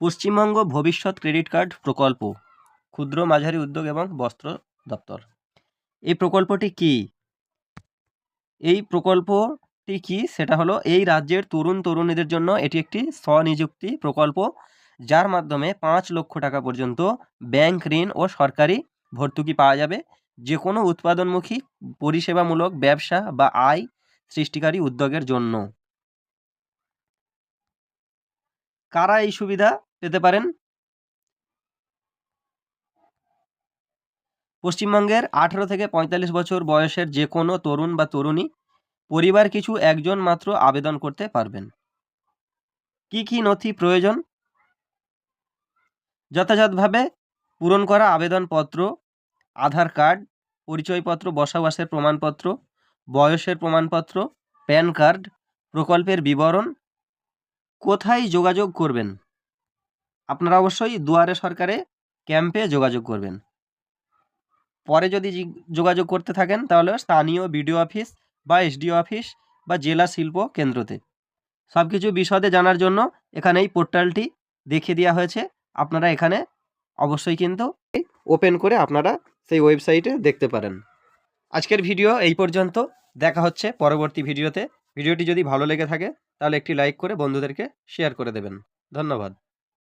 পশ্চিমবঙ্গ ভবিষ্যৎ credit card প্রকল্প, ক্ষুদ্র মাঝারি উদ্যোগ এবং বস্ত্র দপ্তর। এই প্রকল্পটি কি? এই প্রকল্পটি কি সেটা হলো, এই রাজ্যের তরুণ তরুণীদের জন্য এটি একটি স্বনিযুক্তি প্রকল্প, যার মাধ্যমে 5 লক্ষ টাকা পর্যন্ত ব্যাংক ঋণ ও সরকারি ভর্তুকি পাওয়া যাবে যে কোনো উৎপাদনমুখী পরিষেবামূলক ব্যবসা বা আয় সৃষ্টিকারী উদ্যোগের জন্য। কারা এই সুবিধা পেতে পারেন? পশ্চিমবঙ্গের 18 থেকে 45 বছর বয়সের যে কোনো তরুণ বা তরুণী, পরিবার কিছু একজন মাত্র আবেদন করতে পারবেন। কি কি নথি প্রয়োজন? যথাযথভাবে পূরণ করা আবেদনপত্র, আধার কার্ড, পরিচয়পত্র, বসবাসের প্রমাণপত্র, বয়সের প্রমাণপত্র, প্যান কার্ড, প্রকল্পের বিবরণ। কোথায় যোগাযোগ করবেন? আপনারা অবশ্যই দুয়ারে সরকারে ক্যাম্পে যোগাযোগ করবেন। পরে যদি যোগাযোগ করতে থাকেন তাহলে স্থানীয় বিডিও অফিস বা এসডিও অফিস বা জেলা শিল্প কেন্দ্রতে। সব কিছু বিশদে জানার জন্য এখানে এই পোর্টালটি দেখিয়ে দেওয়া হয়েছে। আপনারা এখানে অবশ্যই কিন্তু ওপেন করে আপনারা সেই ওয়েবসাইটে দেখতে পারেন। আজকের ভিডিও এই পর্যন্ত। দেখা হচ্ছে পরবর্তী ভিডিওতে। ভিডিওটি যদি ভালো লেগে থাকে তাহলে একটি লাইক করে বন্ধুদেরকে শেয়ার করে দেবেন। ধন্যবাদ।